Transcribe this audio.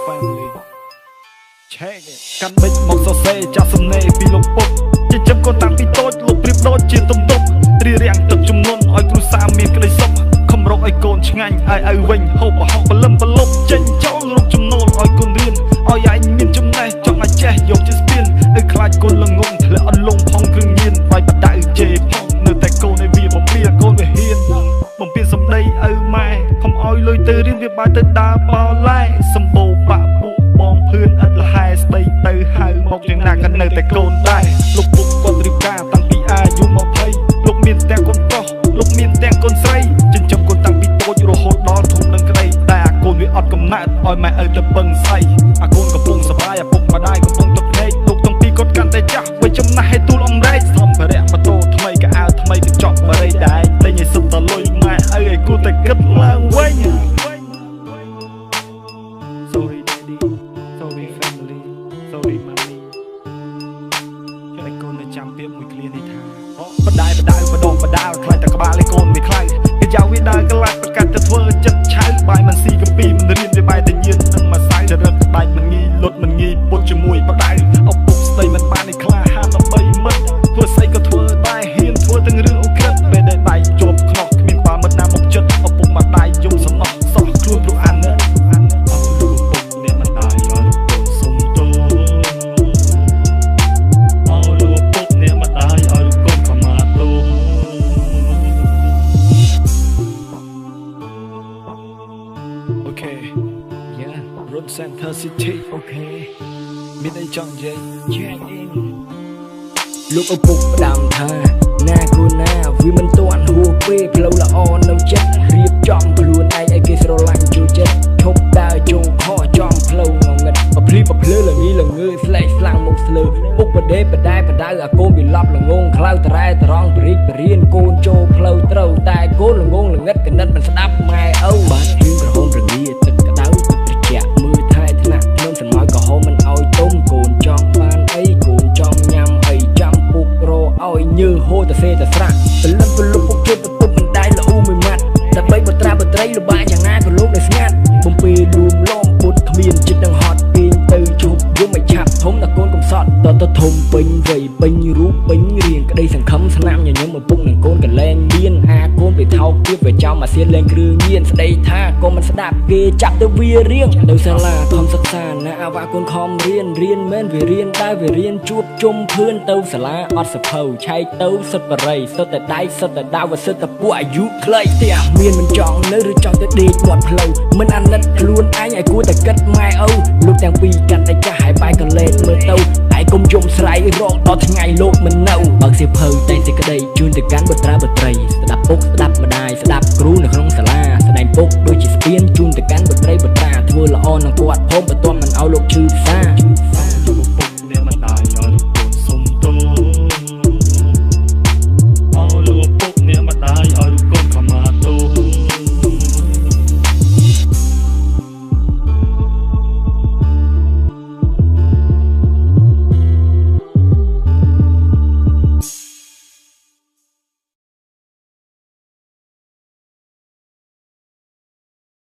family check it កាន់បិចមកសរសេរចាស់សំណេរពីលោកពុកចិញ្ចឹមកូនតាំងពីតូចលោកប្រៀបដូចជាទំនប់រៀបរៀងទឹកជំនន់ឲ្យគ្រួសារមានក្តីសុខខំរកឲ្យកូនឆ្ងាញ់ឲ្យវិញហូបហុកបលឹមបលប់ចេញចូលរកចំណូលឲ្យកូនរៀនឲ្យឯងមានចំណេះចង់ឲ្យចេះយកជាស្ពានឲ្យខ្លាចកូនល្ងងធ្លាក់អន់លងផងគ្រឿងញៀនបាយបដៅជេរផងនៅតែកូនឲ្យវាបំពេញកូនវាហ៊ានបំពេញសម្ដីឪម៉ែខំឲ្យលុយទៅរៀនវាបាយទៅដើរបោឡែសម្បូរបាក់ពួកបងភឿនឥតលហែស្ដីទៅហៅមកយ៉ាងណាក៏នៅតែកូនដែរលោកពុកគាត់រៀបការតាំងពីអាយុ20លោកមានទាំងកូនប្រុសលោកមានទាំងកូនស្រីចិញ្ចឹមកូនតាំងពីតូចរហូតដល់ធំនឹងក្តីតែអាកូនវាអត់កំណត់ឲ្យម៉ែឪទៅពឹងស្អីអាកូនកំពុងសប្បាយអាពុកម្ដាយកំពុងទឹកភ្នែកលោកទាំងពីរគាត់កាន់តែចាស់វាចំណាស់ឲ្យទូលអំរែកសម្ភារៈម៉ូតូថ្មីក៏អាវថ្មីក៏ចប់បរិយដែរតែញឲ្យសុំតលុយម៉ែឪឲ្យគូតែគិតឡើងវិញ Sorry daddy sorry family sorry mommy តែកូននៅចាំពាក្យមួយឃ្លានេះថាបដាយបដាវបដងបដាលខ្លាចតែក្បាលឲ្យកូនវាខ្លាំងគេយកវាដើរក្លាច់ប្រកាសទៅធ្វើចិត្តឆៅបាយមិនស៊ីកំពីមិនរៀនវាបាយតែញៀននឹងមកសៅចរិតដាច់មិនងាយលុតមិនងាយពុតជាមួយបដាវឪពុកស្ដីមិនបានឲ្យខ្លាហានដើម្បីមិត្តធ្វើស្អីក៏ធ្វើដែរហ៊ានធ្វើទាំងរឿងអូក្រិតពេលដែលដៃជាប់ខ្នោះគ្មានបាមិត្តណាមកចិត្តឪពុកម្ដាយយំសំណោះសោះខ្លួនព្រោះអានណាCenter City អូខេមានអីចង់និយាយ check in លោកឪពុកផ្ដាំថាណាគូណាវាមិនទាន់ហួសពេលផ្លូវល្អនៅចិត្តរៀបចំខ្លួនឯងឲ្យគេស្រឡាញ់ជួយចិត្តឈប់ដើរចូលខកចំផ្លូវងងឹតបភ្លីបភ្លើល្ងីល្ងើស្លេកស្លាំងមកស្លើពុកបដេបដែបដៅអាកូនវាឡប់ល្ងងខ្លៅត្រែត្រង់បរិចបរៀនកូនចូលផ្លូវត្រូវតែកូនល្ងងល្ងិតកណិតមិនស្ដាប់ម៉ែឪបាទរឿងក្រហមរងាទឹកក្តៅទឹកត្រជាក់មើលថែថ្នាក់ខ្ញុំស្រមោចក៏ហូរមិនឲ្យទុំកូនចង់បានអីកូនចង់ញ៉ាំអីចាំពុករឲ្យញើហូរទៅសេទៅស្រាក់ពលិបពលុបពុកជិតបន្ទប់មិនដៃល្អូមួយម៉ាត់ដើម្បីបត្រាបត្រីលបាយ៉ាងណាក៏លោកនៅស្ងាត់បំពេលួមឡំពុតគ្មានចិត្តនឹងហត់ពេញទៅជប់យំឲ្យឆាប់ធំតែកូនកំសត់តទៅធំពេញវ័យពេញរូបពេញរៀងក្តីសង្ឃឹមស្នាមញញឹមឪពុកនឹងកូនកលែងមានអាកូនទៅថោកទៀតវាចំអាសៀនលេងគ្រឿងញៀនស្ដីថាកុំមិនស្ដាប់គេចាប់ទៅវារៀងនៅសាលាខំសិក្សាណាអាវ៉ាកូនខំរៀនមែនវារៀនដែរវារៀនជួបជុំភឿនទៅសាលាអត់សភៅឆែកទៅសុទ្ធបរិយសុទ្ធតែដៃសុទ្ធតែដាវសុទ្ធតែពួកអាយុខ្លីផ្ទះមានមិនចង់នៅឬចង់ទៅដេកមាត់ផ្លូវមិនអាណិតខ្លួនឯងឲ្យគួរតែគិតម៉ែឪលោកទាំងពីរកាន់តែចាស់ហើយបាយកលេសមើលទៅហើយកុំយំស្រែករកដល់ថ្ងៃលោកមិននៅបើសៀវភៅតែសេចក្តីជូនទៅកាន់បុត្រាបុត្រីស្ដាប់ពុកស្ដាប់ម្ដាយស្ដាប់គ្រូនៅក្នុងសាលាស្ដែងពុកដូចជាស្ពានជូនទៅកាន់បុត្រីបុត្រាធ្វើល្អនឹងគាត់ផងបើទាន់មិនឲ្យលោកឈឺផ្សា